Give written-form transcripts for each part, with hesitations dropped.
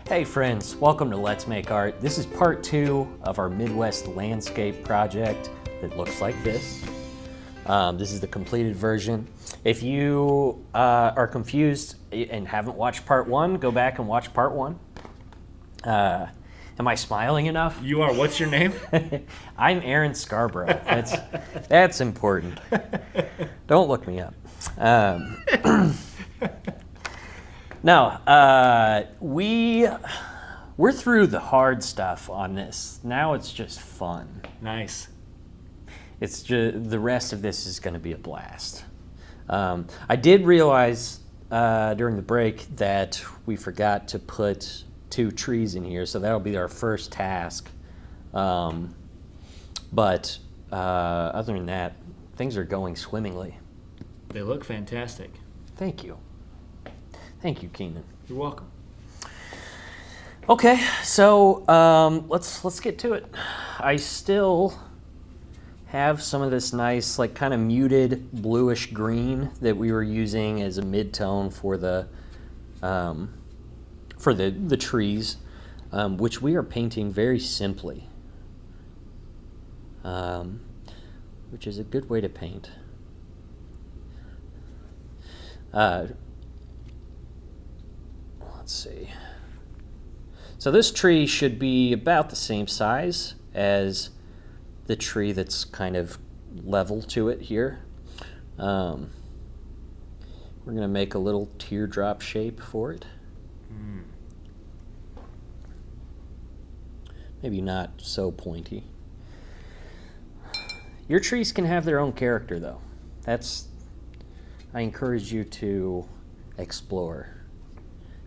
Hey friends, welcome to Let's Make Art. This is part 2 of our Midwest landscape project that looks like this. This is the completed version. If you are confused and haven't watched part 1, go back and watch part 1. Am I smiling enough? You are. What's your name? I'm Aaron Scarbrough. That's important. Don't look me up. No, we're through the hard stuff on this. Now it's just fun. Nice. It's just, the rest of this is going to be a blast. I did realize during the break that we forgot to put 2 trees in here, so that'll be our first task. But other than that, things are going swimmingly. They look fantastic. Thank you. Thank you, Keenan. You're welcome. Okay, so let's get to it. I still have some of this nice, like, kind of muted bluish green that we were using as a mid-tone for the trees, which we are painting very simply, which is a good way to paint. Let's see. So this tree should be about the same size as the tree that's kind of level to it here. We're going to make a little teardrop shape for it. Maybe not so pointy. Your trees can have their own character, though. I encourage you to explore.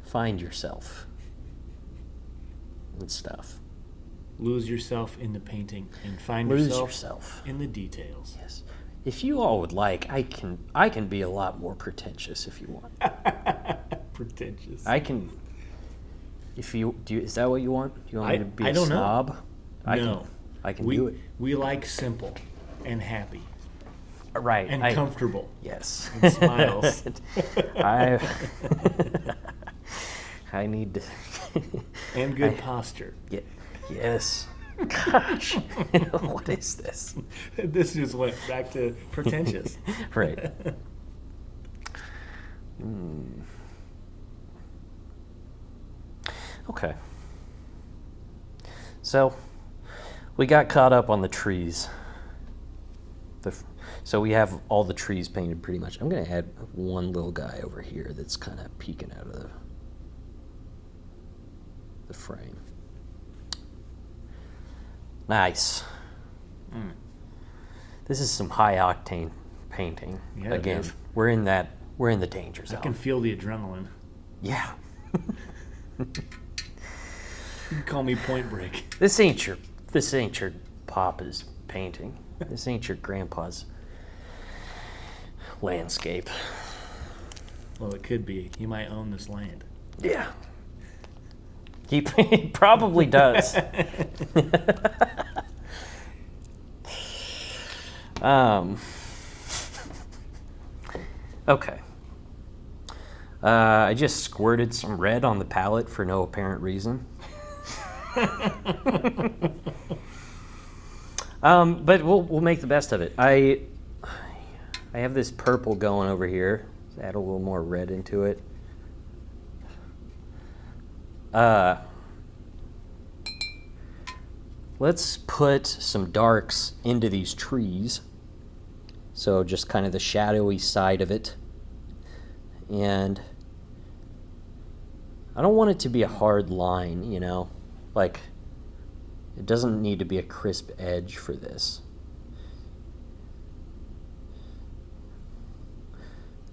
Find yourself and stuff. Lose yourself in the painting and find yourself in the details. Yes. If you all would like, I can be a lot more pretentious if you want. Pretentious. I can. If you do, is that what you want? You want me to be a snob? No. I can do it. We like simple and happy. Right. And comfortable. Yes. And smiles. I need to. And good posture. Yeah. Yes. Gosh. What is this? This just went back to pretentious. Right. Okay. So, we got caught up on the trees. So we have all the trees painted pretty much. I'm going to add one little guy over here that's kind of peeking out of the frame. Nice. This is some high octane painting. Yeah, again, we're in the danger zone. I can feel the adrenaline. Yeah. You can call me Point Break. This ain't your papa's painting. This ain't your grandpa's landscape. Well, it could be. He might own this land. Yeah. He probably does. Okay. I just squirted some red on the palette for no apparent reason. But we'll make the best of it. I have this purple going over here. Let's add a little more red into it. Let's put some darks into these trees. So just kind of the shadowy side of it. And I don't want it to be a hard line, you know? Like, it doesn't need to be a crisp edge for this.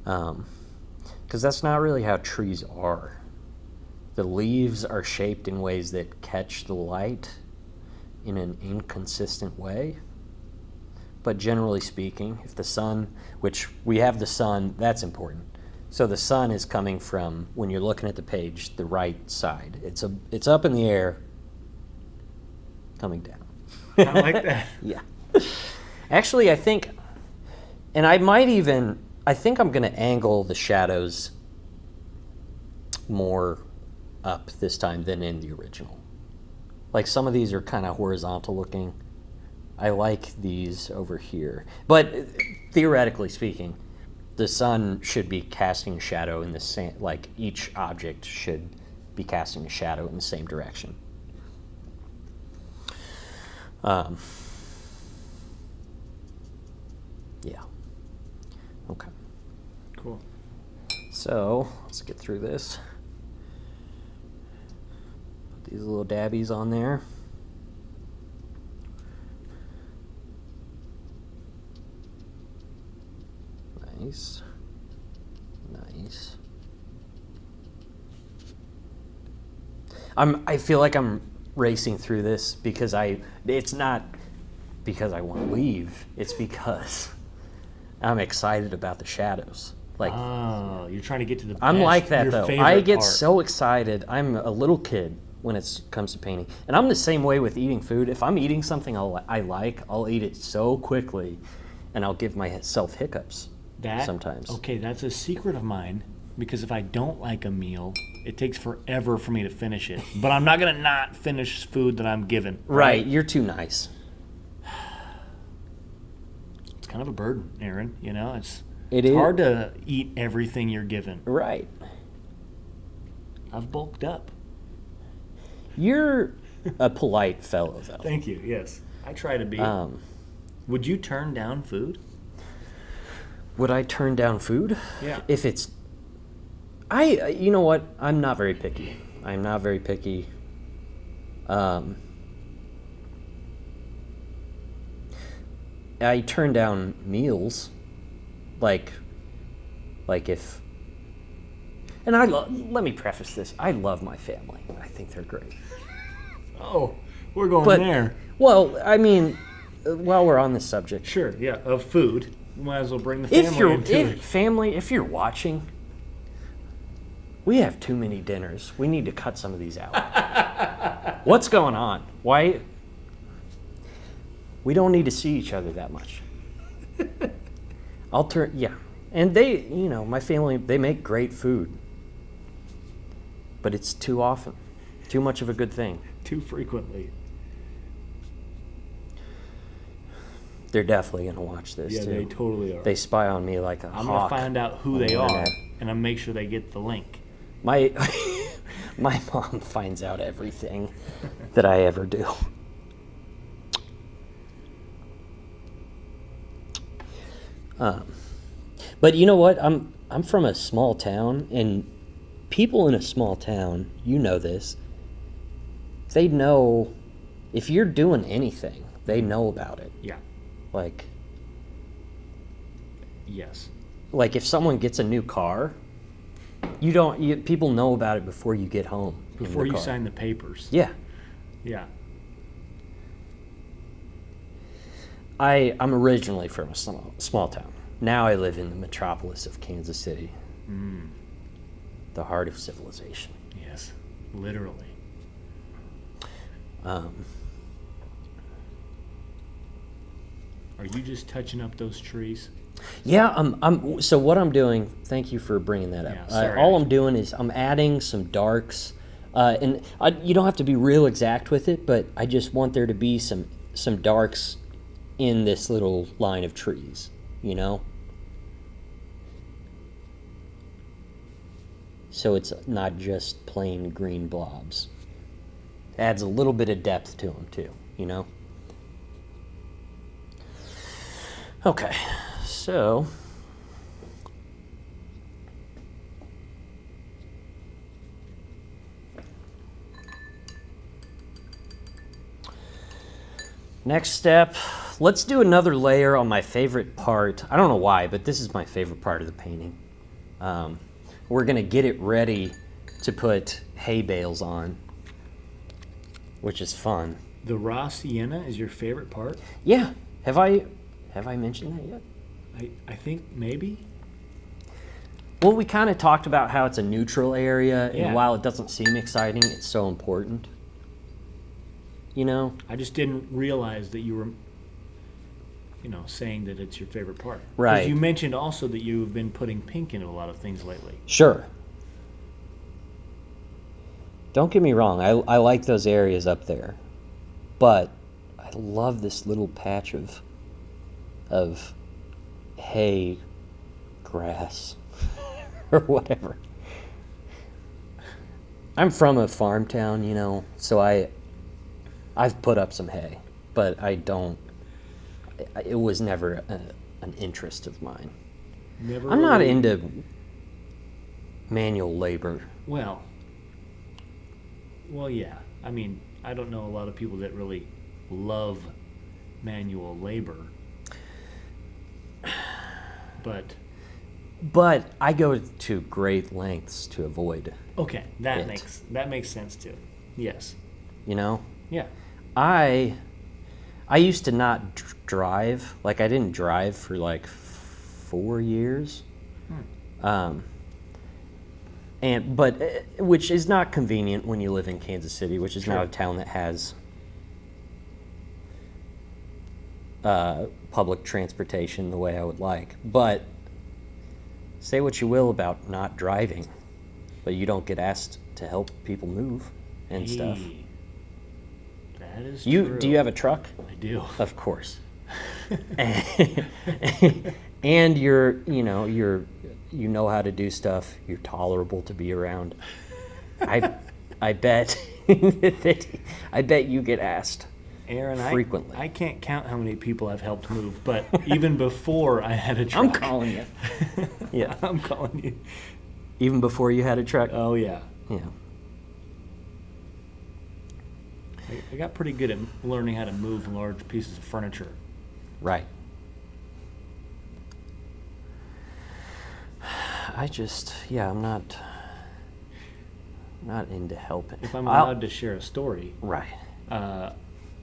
Because that's not really how trees are. The leaves are shaped in ways that catch the light in an inconsistent way. But generally speaking, if the sun, which we have the sun, that's important. So the sun is coming from, when you're looking at the page, the right side. It's up in the air, coming down. I like that. Yeah. Actually, I think, and I think I'm going to angle the shadows more up this time than in the original. Like some of these are kind of horizontal looking. I like these over here. But theoretically speaking, the sun should be casting a shadow in the same, like each object should be casting a shadow in the same direction. Yeah. Okay. Cool. So let's get through this. Put these little dabbies on there. Nice. Nice. I feel like I'm racing through this because it's not because I want to leave, it's because I'm excited about the shadows. Like, oh, you're trying to get to the best, I'm like that though. I get part. so excited. I'm a little kid when it comes to painting. And I'm the same way with eating food. If I'm eating something I like, I'll eat it so quickly and I'll give myself hiccups sometimes. Okay, that's a secret of mine, because if I don't like a meal, it takes forever for me to finish it. But I'm not going to not finish food that I'm given. Right, you're too nice. It's kind of a burden, Aaron. You know, it's is hard to eat everything you're given. Right. I've bulked up. You're a polite fellow, though. Thank you. Yes, I try to be. Would you turn down food? Would I turn down food? Yeah. If it's... you know what? I'm not very picky. I'm not very picky. I turn down meals. Like if... And let me preface this. I love my family. I think they're great. Oh, we're going there. Well, I mean, while we're on this subject. Sure, yeah, of food. Might as well bring the family into it. If you're watching, we have too many dinners. We need to cut some of these out. What's going on? Why? We don't need to see each other that much. And they, my family, they make great food. But it's too often. Too much of a good thing. Too frequently. They're definitely going to watch this, too. Yeah, they totally are. They spy on me like a hawk. I'm going to find out who they are, and I'll make sure they get the link. My mom finds out everything that I ever do. But you know what? I'm from a small town, and people in a small town, you know this, they know if you're doing anything, they know about it. Yeah. Like, yes. Like if someone gets a new car, people know about it before you get home. Before you sign the papers. Yeah. Yeah. I'm originally from a small town. Now I live in the metropolis of Kansas City. The heart of civilization. Yes, literally. Are you just touching up those trees? Yeah, so what I'm doing, thank you for bringing that up. Yeah, sorry, all I'm doing is I'm adding some darks, and you don't have to be real exact with it, but I just want there to be some darks in this little line of trees, So it's not just plain green blobs. Adds a little bit of depth to them too, Okay, so next step, let's do another layer on my favorite part. I don't know why, but this is my favorite part of the painting. We're gonna get it ready to put hay bales on, which is fun. The raw sienna is your favorite part? Yeah. Have I mentioned that yet? I think maybe. Well, we kind of talked about how it's a neutral area, and while it doesn't seem exciting, it's so important. I just didn't realize that you were, saying that it's your favorite part. Right. Because you mentioned also that you've been putting pink into a lot of things lately. Sure. Don't get me wrong, I like those areas up there, but I love this little patch of hay, grass, or whatever. I'm from a farm town, you know, so I've put up some hay, but it was never an interest of mine. Never I'm not really- into manual labor. Well, yeah. I mean, I don't know a lot of people that really love manual labor. But I go to great lengths to avoid, okay, that it. makes sense too. Yes. you know? Yeah. I used to not drive. Like, I didn't drive for like 4 years. But which is not convenient when you live in Kansas City, which is Sure. not a town that has public transportation the way I would like. But say what you will about not driving, but you don't get asked to help people move and stuff. Hey, that is Do true. you have a truck? I do. Of course. And you know how to do stuff. You're tolerable to be around. I bet I bet you get asked Aaron, frequently. I can't count how many people I've helped move, but even before I had a truck. I'm calling you. Yeah. I'm calling you. Even before you had a truck? Oh, yeah. Yeah. I got pretty good at learning how to move large pieces of furniture. Right. I'm not into helping. If I'm allowed to share a story, Right.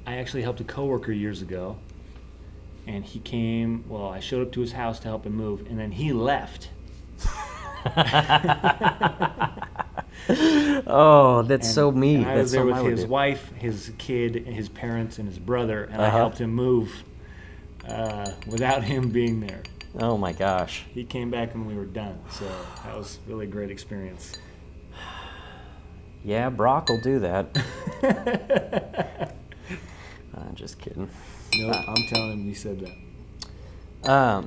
I actually helped a coworker years ago, and he came. Well, I showed up to his house to help him move, and then he left. Oh, that's so me. And I was That's there something with I would his do. wife, his kid, and his parents, and his brother, and I Uh-huh. helped him move without him being there. Oh my gosh. He came back when we were done, so that was really a great experience. Yeah, Brock will do that. I'm just kidding. Nope, I'm telling him you said that.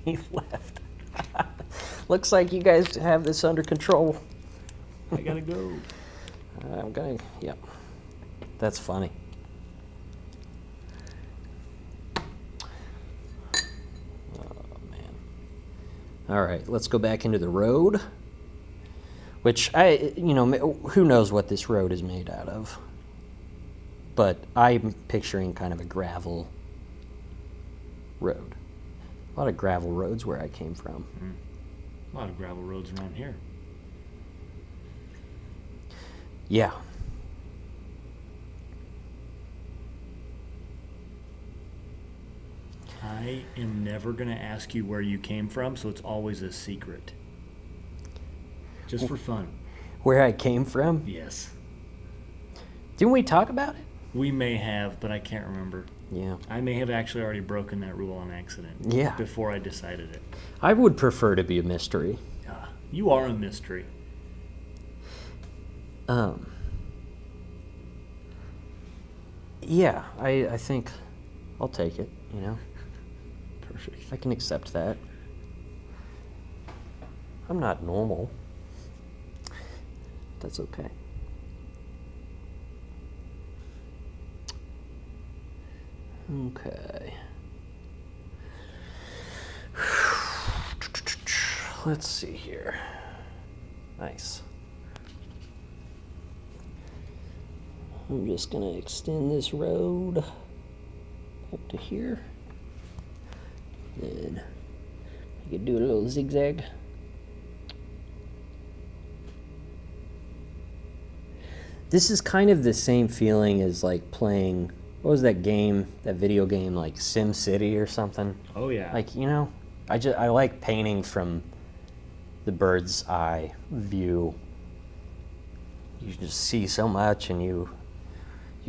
He left. Looks like you guys have this under control. I gotta go. Yep. That's funny. Oh, man. All right, let's go back into the road. Which, who knows what this road is made out of. But I'm picturing kind of a gravel road. A lot of gravel roads where I came from. A lot of gravel roads around here. Yeah. I am never gonna ask you where you came from, so it's always a secret. Just for fun. Where I came from? Yes. Didn't we talk about it? We may have, but I can't remember. Yeah. I may have actually already broken that rule on accident. Yeah. Before I decided it. I would prefer to be a mystery. You are a mystery. Yeah, I think I'll take it, you know? Perfect. I can accept that. I'm not normal. That's okay. Okay. Let's see here. Nice. I'm just gonna extend this road back to here. Then I could do a little zigzag. This is kind of the same feeling as like playing, what was that game, that video game, like Sim City or something? Oh yeah. Like, you know, I like painting from the bird's eye view. You just see so much and you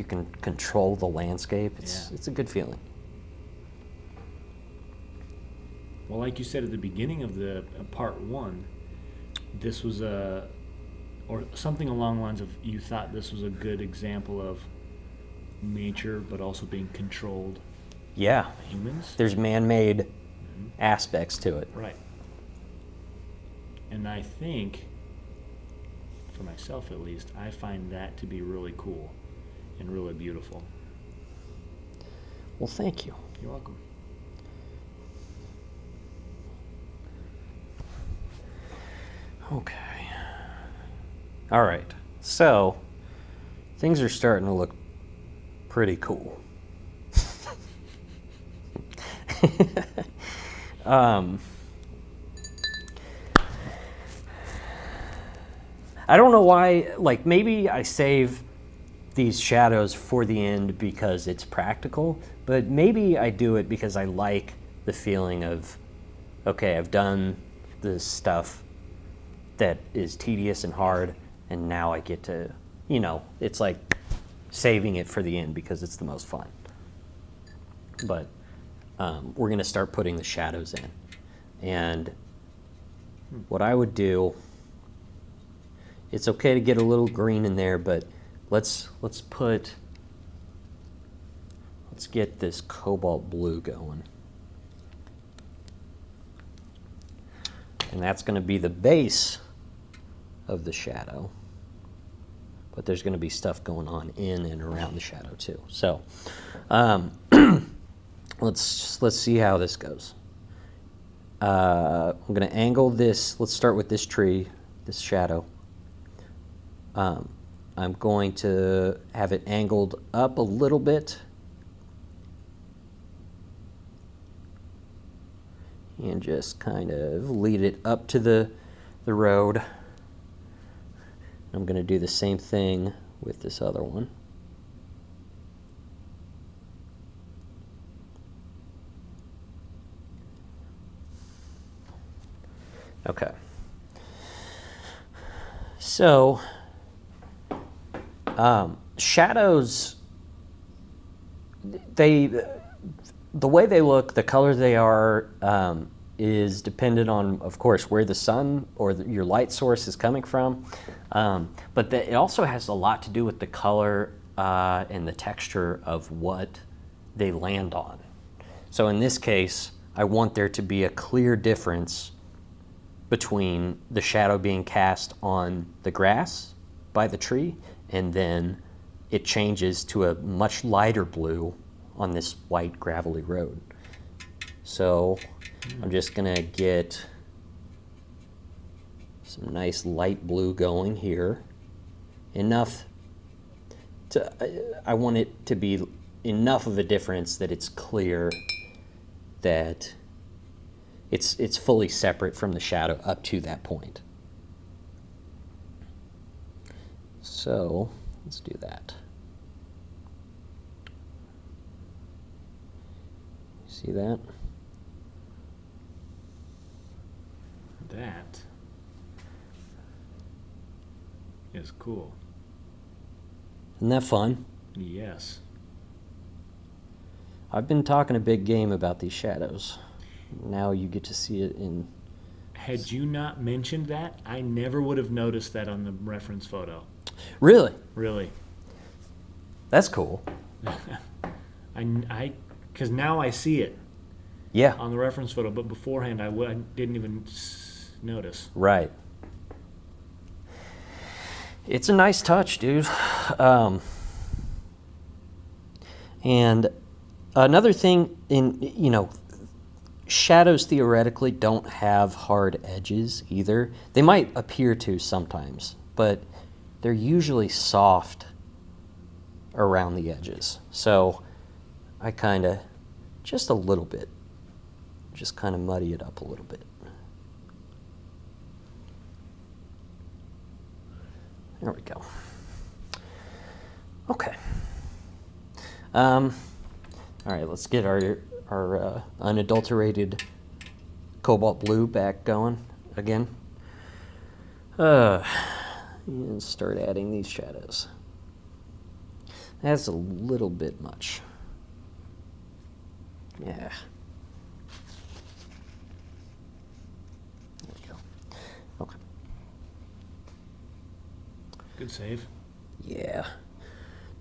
can control the landscape. It's a good feeling. Well, like you said at the beginning of the part one, this was a Or something along the lines of, you thought this was a good example of nature, but also being controlled Yeah. by humans. There's man-made aspects to it. Right. And I think, for myself at least, I find that to be really cool and really beautiful. Well, thank you. You're welcome. Okay. All right. So, things are starting to look pretty cool. I don't know why, like maybe I save these shadows for the end because it's practical, but maybe I do it because I like the feeling of, okay, I've done this stuff that is tedious and hard, and now I get to, you know, it's like saving it for the end because it's the most fun. But we're going to start putting the shadows in. And what I would do, it's okay to get a little green in there, but let's get this cobalt blue going. And that's going to be the base of the shadow. But there's going to be stuff going on in and around the shadow too. So let's see how this goes. I'm going to angle this. Let's start with this tree, this shadow. I'm going to have it angled up a little bit. And just kind of lead it up to the road. I'm going to do the same thing with this other one. Okay. So, shadows, the way they look, the color they are, is dependent on, of course, where the sun or your light source is coming from. But it also has a lot to do with the color and the texture of what they land on. So in this case, I want there to be a clear difference between the shadow being cast on the grass by the tree, and then it changes to a much lighter blue on this white gravelly road. So I'm just gonna get some nice light blue going here. Enough to, I want it to be enough of a difference that it's clear that it's fully separate from the shadow up to that point. So let's do that. See that? That is cool. Isn't that fun? Yes. I've been talking a big game about these shadows. Now you get to see it in... Had you not mentioned that, I never would have noticed that on the reference photo. Really? Really. That's cool. Because now I see it. Yeah. On the reference photo, but beforehand I didn't even notice. Right. It's a nice touch, dude. And another thing, shadows theoretically don't have hard edges either. They might appear to sometimes, but they're usually soft around the edges. So I kind of, just a little bit, just kind of muddy it up a little bit. There we go. Okay. All right, let's get our unadulterated cobalt blue back going again. And start adding these shadows. That's a little bit much. Yeah. There we go. Okay. Good save. Yeah.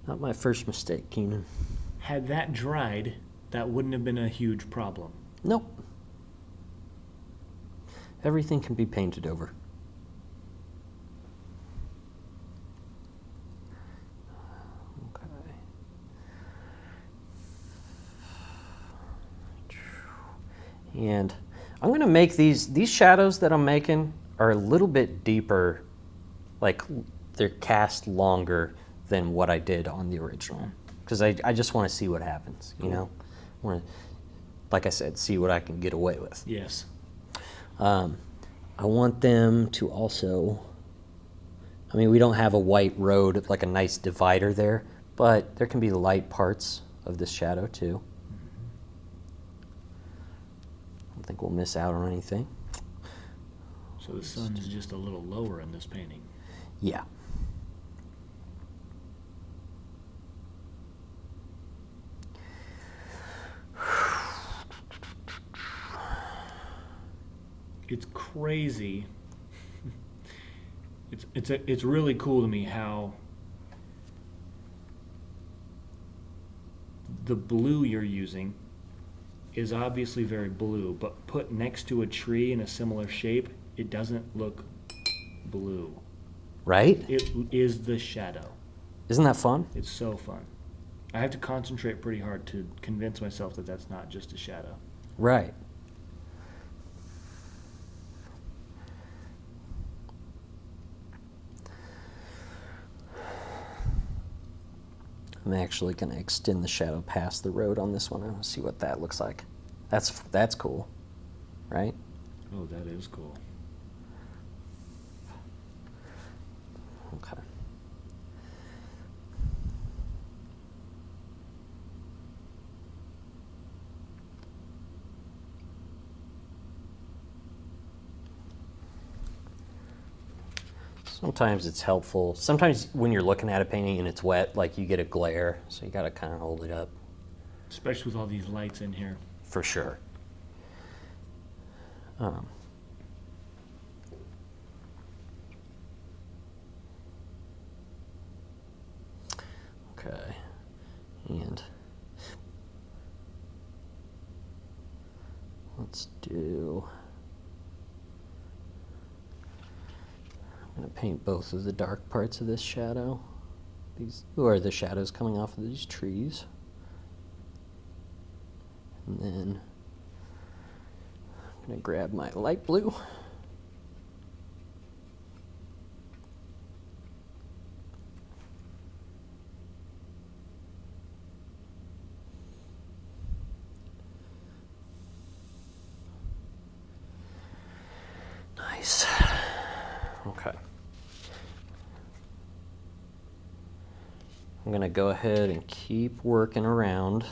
Not my first mistake, Keenan. Had that dried, that wouldn't have been a huge problem. Nope. Everything can be painted over. Okay. And I'm going to make these shadows that I'm making are a little bit deeper, like they're cast longer than what I did on the original. Because I just want to see what happens, you know? I want to, like I said, see what I can get away with. Yes. I want them to also, I mean, we don't have a white road, like a nice divider there, but there can be light parts of this shadow too. I don't think we'll miss out on anything. So the sun is just a little lower in this painting. Yeah. It's crazy. It's really cool to me how the blue you're using is obviously very blue, but put next to a tree in a similar shape, it doesn't look blue. Right? It is the shadow. Isn't that fun? It's so fun. I have to concentrate pretty hard to convince myself that that's not just a shadow. Right. I'm actually going to extend the shadow past the road on this one and see what that looks like. That's cool, right? Oh, that is cool. Okay. Sometimes it's helpful. Sometimes when you're looking at a painting and it's wet, like you get a glare, so you got to kind of hold it up. Especially with all these lights in here. For sure. Okay. And let's do... I'm going to paint both of the dark parts of this shadow. These are the shadows coming off of these trees. And then I'm going to grab my light blue. Nice. Okay. I'm going to go ahead and keep working around.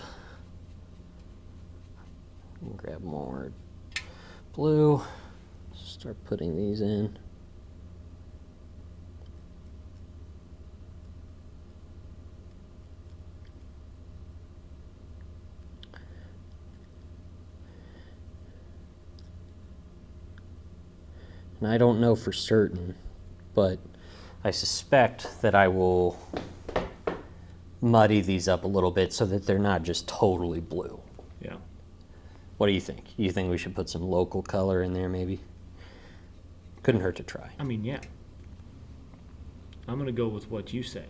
Grab more blue, start putting these in. And I don't know for certain, but I suspect that I will muddy these up a little bit so that they're not just totally blue. Yeah. What do you think? You think we should put some local color in there maybe? Couldn't hurt to try. I mean, yeah. I'm going to go with what you say.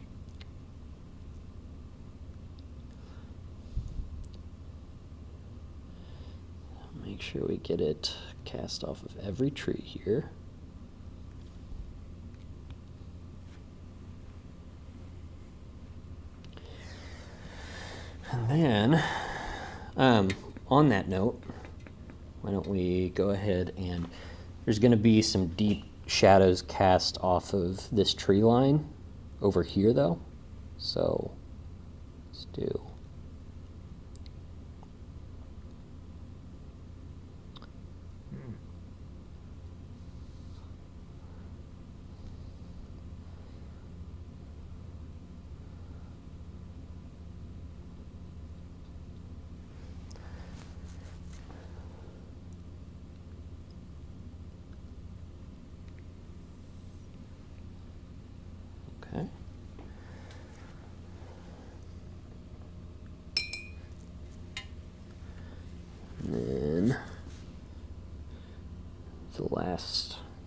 Make sure we get it cast off of every tree here. And then, on that note, why don't we go ahead and there's going to be some deep shadows cast off of this tree line over here though. So let's do okay.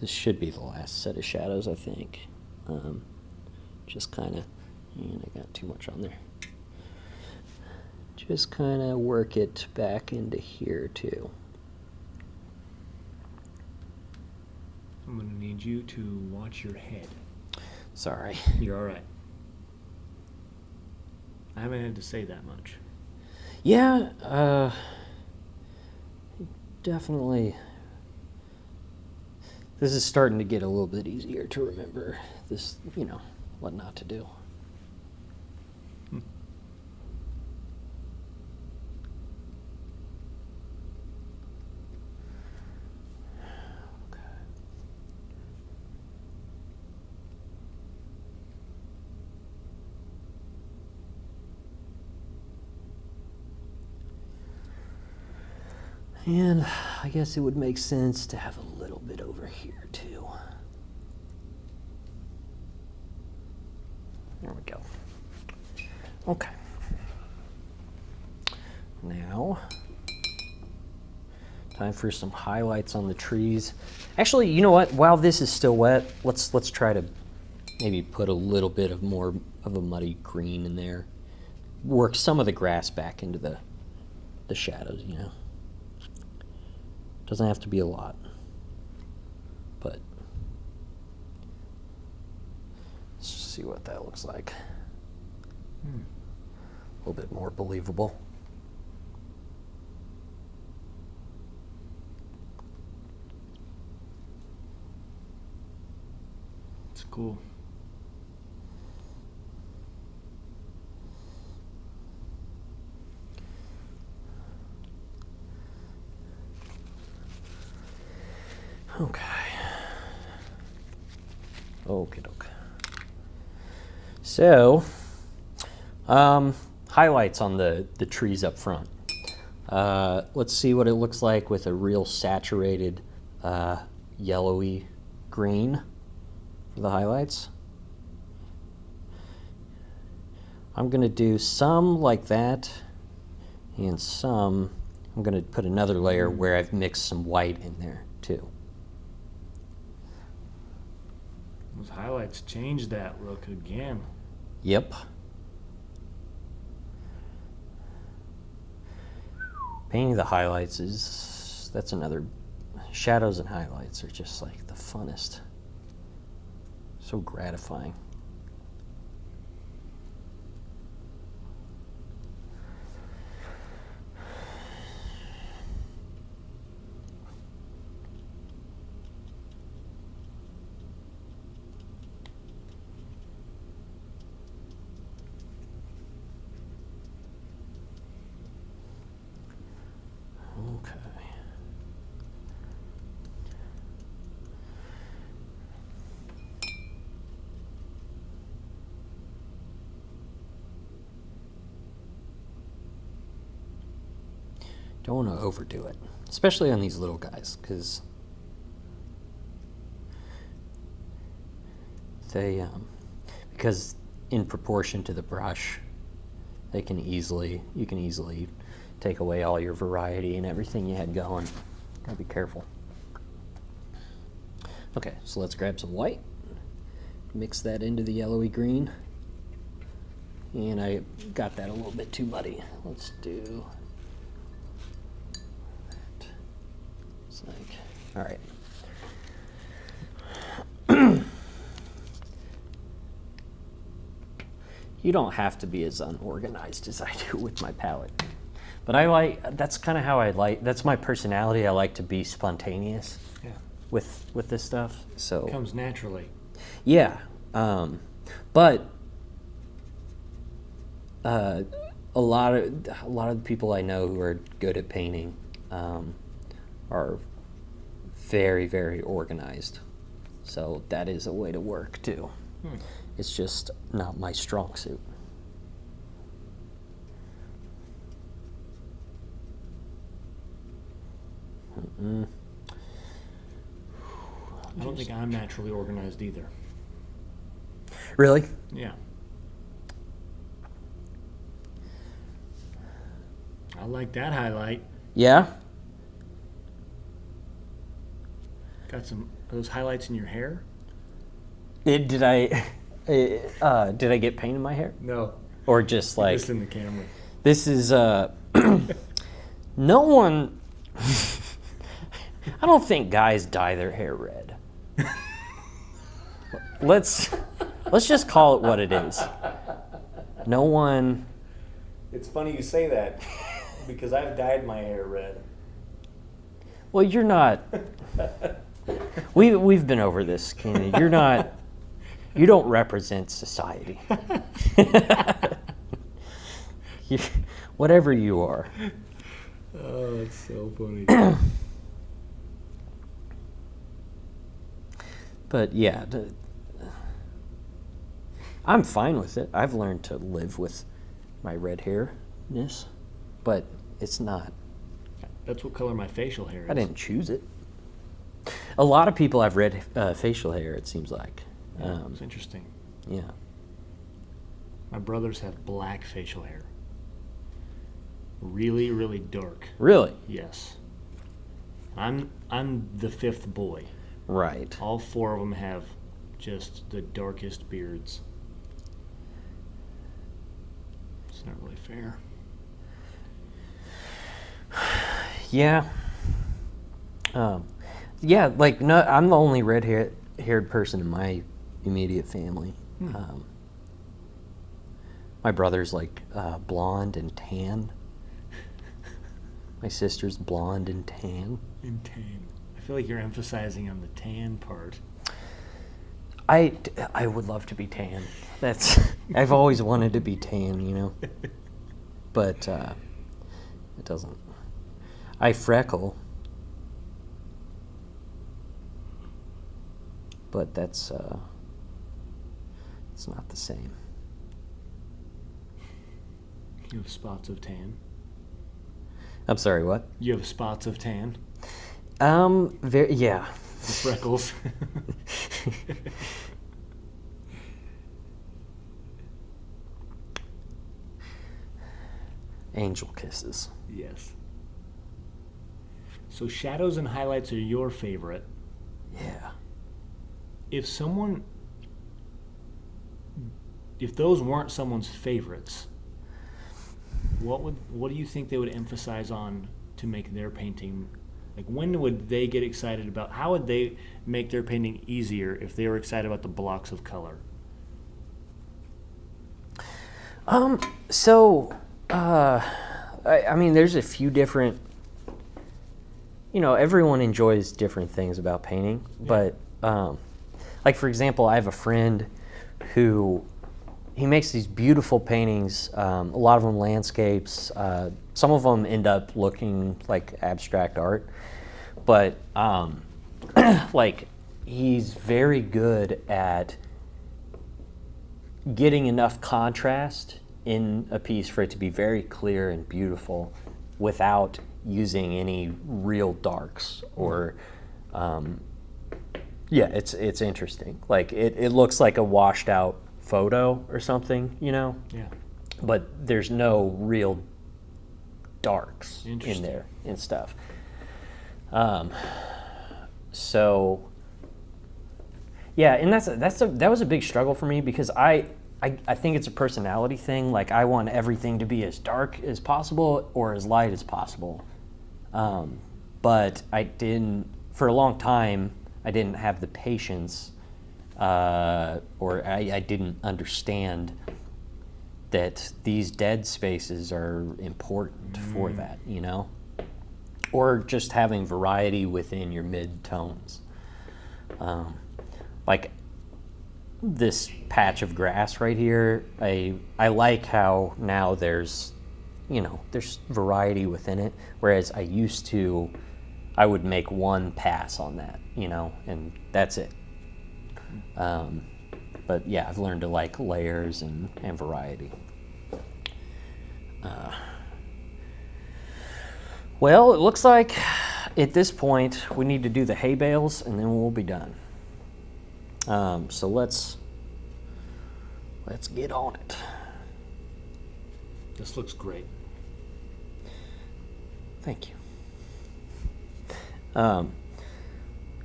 this should be the last set of shadows, I think. Just kind of, and I got too much on there. Just kind of work it back into here too. I'm going to need you to watch your head. Sorry. You're all right. I haven't had to say that much. Yeah, definitely. This is starting to get a little bit easier to remember this, you know, what not to do. And I guess it would make sense to have a little bit over here too. There we go. Okay. Now, time for some highlights on the trees. Actually, you know what? While this is still wet, let's try to maybe put a little bit of more of a muddy green in there. Work some of the grass back into the shadows, you know. Doesn't have to be a lot, but let's see what that looks like. A little bit more believable. It's cool. Okay. Okay, doke. So, highlights on the trees up front. Let's see what it looks like with a real saturated yellowy green for the highlights. I'm going to do some like that, and some, I'm going to put another layer where I've mixed some white in there too. Those highlights change that look again. Yep. Painting the highlights that's another, shadows and highlights are just like the funnest. So gratifying. Okay. Don't want to overdo it, especially on these little guys, because they, because in proportion to the brush, you can easily take away all your variety and everything you had going. Gotta be careful. Okay, so let's grab some white, mix that into the yellowy green, and I got that a little bit too muddy. Let's do that. It's like, all right. You don't have to be as unorganized as I do with my palette. But I like, that's kind of how I like, that's my personality. I like to be spontaneous with this stuff. So it comes naturally. Yeah. But a lot of the people I know who are good at painting are very, very organized. So that is a way to work too. It's just not my strong suit. I don't think I'm naturally organized either. Really? Yeah. I like that highlight. Yeah? Got some are those highlights in your hair? Did I get paint in my hair? No. Or just like Just in the camera. this is no one. I don't think guys dye their hair red. Let's just call it what it is. No one. It's funny you say that because I've dyed my hair red. Well, you're not. We've been over this, Kenny. You're not. You don't represent society. Whatever you are. Oh, it's so funny. But yeah, I'm fine with it. I've learned to live with my red hairness, but it's not. That's what color my facial hair is. I didn't choose it. A lot of people have red facial hair, it seems like. Yeah, it's interesting. Yeah. My brothers have black facial hair. Really, really dark. Really? Yes. I'm the fifth boy. Right. All four of them have just the darkest beards. It's not really fair. Yeah. Yeah, like no, I'm the only red-haired person in my immediate family. My brother's like blonde and tan. My sister's blonde and tan. And tan. I feel like you're emphasizing on the tan part. I would love to be tan. That's I've always wanted to be tan, you know. But it doesn't. I freckle. But that's it's not the same. You have spots of tan. I'm sorry, what? You have spots of tan. Yeah. The freckles. Angel kisses. Yes. So shadows and highlights are your favorite. Yeah. If those weren't someone's favorites, what do you think they would emphasize on to make their painting? Like, when would they get excited about? How would they make their painting easier if they were excited about the blocks of color? I mean, there's a few different. You know, everyone enjoys different things about painting, but like for example, I have a friend who he makes these beautiful paintings. A lot of them landscapes. Some of them end up looking like abstract art, but like he's very good at getting enough contrast in a piece for it to be very clear and beautiful without using any real darks or yeah, it's interesting. Like it looks like a washed out photo or something, you know? Yeah. But there's no real darks in there and stuff. So yeah, and that was a big struggle for me because I think it's a personality thing. Like I want everything to be as dark as possible or as light as possible. But for a long time, I didn't have the patience, or I didn't understand that these dead spaces are important for that, you know? Or just having variety within your mid-tones. Like this patch of grass right here, I like how now there's variety within it, whereas I would make one pass on that, you know, and that's it. But yeah, I've learned to like layers and variety. Well, it looks like at this point we need to do the hay bales and then we'll be done. So let's get on it. This looks great. Thank you.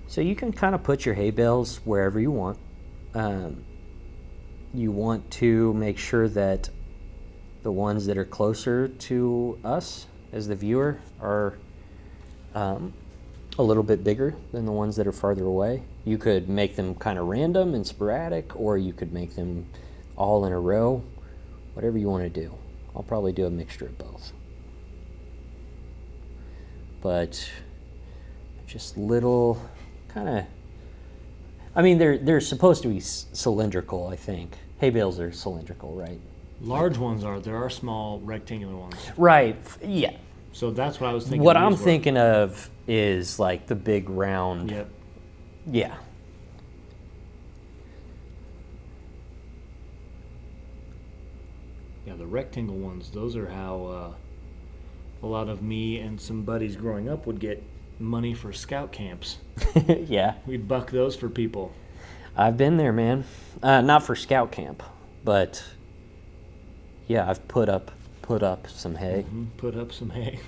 So you can kind of put your hay bales wherever you want. You want to make sure that the ones that are closer to us as the viewer are a little bit bigger than the ones that are farther away. You could make them kind of random and sporadic, or you could make them all in a row, whatever you want to do. I'll probably do a mixture of both. But just little kind of, I mean, they're supposed to be cylindrical, I think. Hay bales are cylindrical, right? Large ones are. There are small rectangular ones. Right, yeah. So that's what I was thinking. What I'm thinking of is like the big round. Yep. Yeah. Yeah, the rectangle ones, those are how a lot of me and some buddies growing up would get money for scout camps. Yeah. We'd buck those for people. I've been there, man. Not for scout camp, but yeah, I've put up some hay. Mm-hmm. Put up some hay.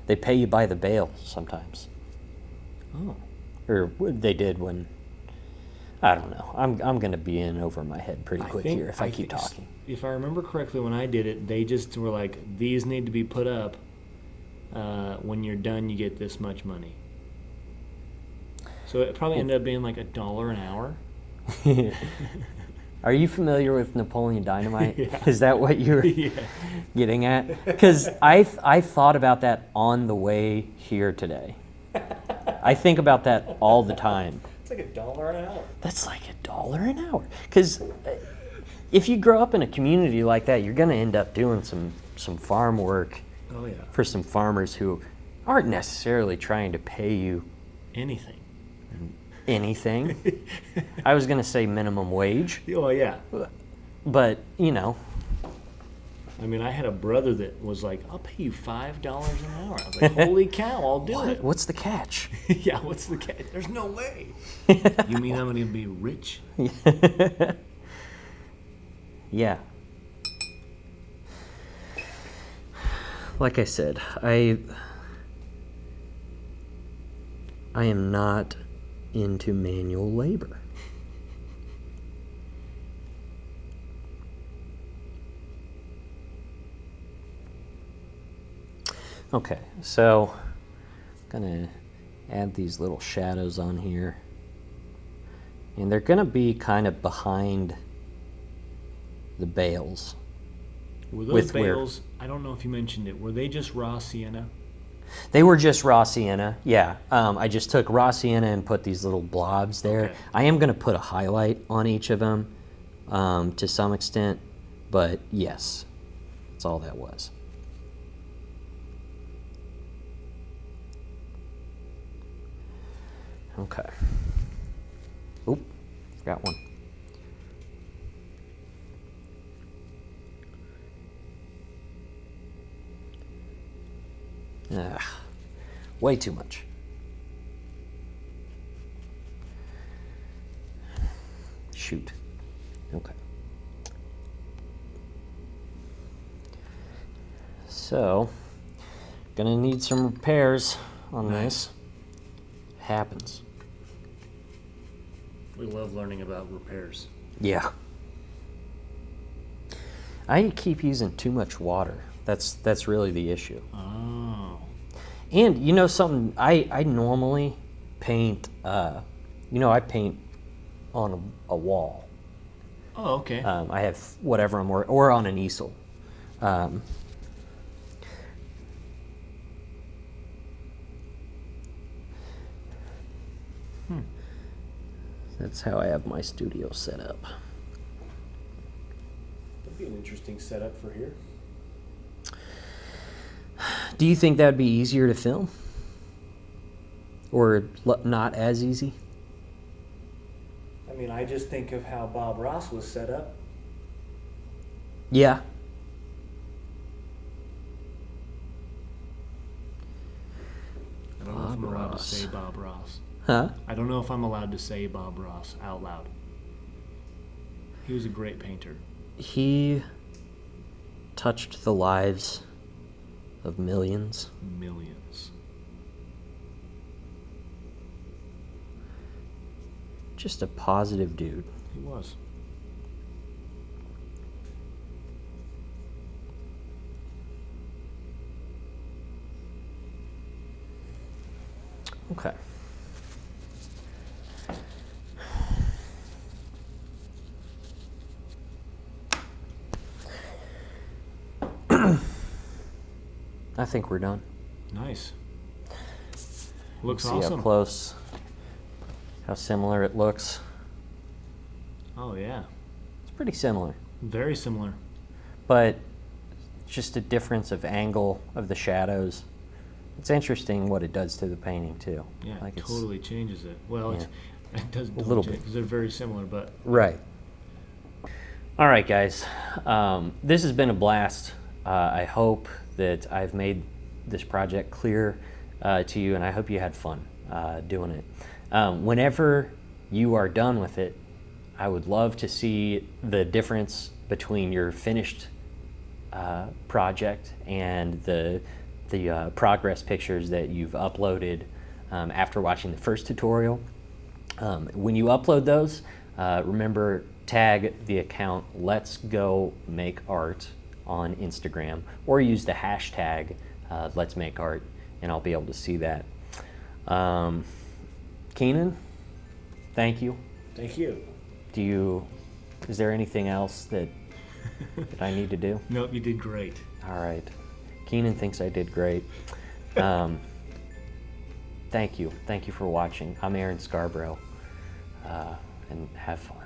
They pay you by the bale sometimes. Oh. Or they did when, I don't know. I'm going to be in over my head pretty quick here if I keep talking. If I remember correctly, when I did it, they just were like, these need to be put up. When you're done, you get this much money. So it probably ended up being like $1 an hour. Are you familiar with Napoleon Dynamite? Yeah. Is that what you're getting at? Because I thought about that on the way here today. I think about that all the time. It's like $1 an hour. That's like $1 an hour. Because if you grow up in a community like that, you're going to end up doing some farm work. Oh, yeah. For some farmers who aren't necessarily trying to pay you Anything. I was going to say minimum wage. Oh, yeah. But, you know. I mean, I had a brother that was like, I'll pay you $5 an hour. I was like, holy cow, I'll do it. What's the catch? Yeah, what's the catch? There's no way. You mean I'm going to be rich? Yeah. Like I said, I am not into manual labor. Okay, so I'm gonna add these little shadows on here, and they're gonna be kind of behind the bales. Were those bales, I don't know if you mentioned it, were they just raw sienna? They were just raw sienna, yeah. I just took raw sienna and put these little blobs there. Okay. I am going to put a highlight on each of them to some extent, but yes, that's all that was. Okay. Oop, forgot one. Way too much. Shoot. Okay. So, gonna need some repairs on this. Happens. We love learning about repairs. Yeah. I keep using too much water. That's really the issue. Oh. And you know something, I normally paint, I paint on a wall. Oh, okay. I have whatever I'm working, or on an easel. That's how I have my studio set up. That'd be an interesting setup for here. Do you think that would be easier to film? Or not as easy? I mean, I just think of how Bob Ross was set up. Yeah. I don't know if I'm allowed to say Bob Ross. Huh? I don't know if I'm allowed to say Bob Ross out loud. He was a great painter. He touched the lives of millions. Millions. just a positive dude. He was. Okay. I think we're done. Nice. Looks See awesome. up close how similar it looks. Oh yeah. It's pretty similar, Very similar. but just a difference of angle of the shadows. It's interesting what it does to the painting too. Yeah, Like it it's- totally changes it. Well, Yeah. it doesn't A little bit. because they're very similar, but Right. All right, guys. This has been a blast. I hope that I've made this project clear to you, and I hope you had fun doing it. Whenever you are done with it, I would love to see the difference between your finished project and the progress pictures that you've uploaded after watching the first tutorial. When you upload those, remember, tag the account Let's Go Make Art on Instagram, or use the hashtag Let's Make Art, and I'll be able to see that. Keenan, thank you. thank you. Is there anything else that I need to do? Nope, you did great. All right. Keenan thinks I did great. Thank you. Thank you for watching. I'm Aaron Scarbrough, and have fun.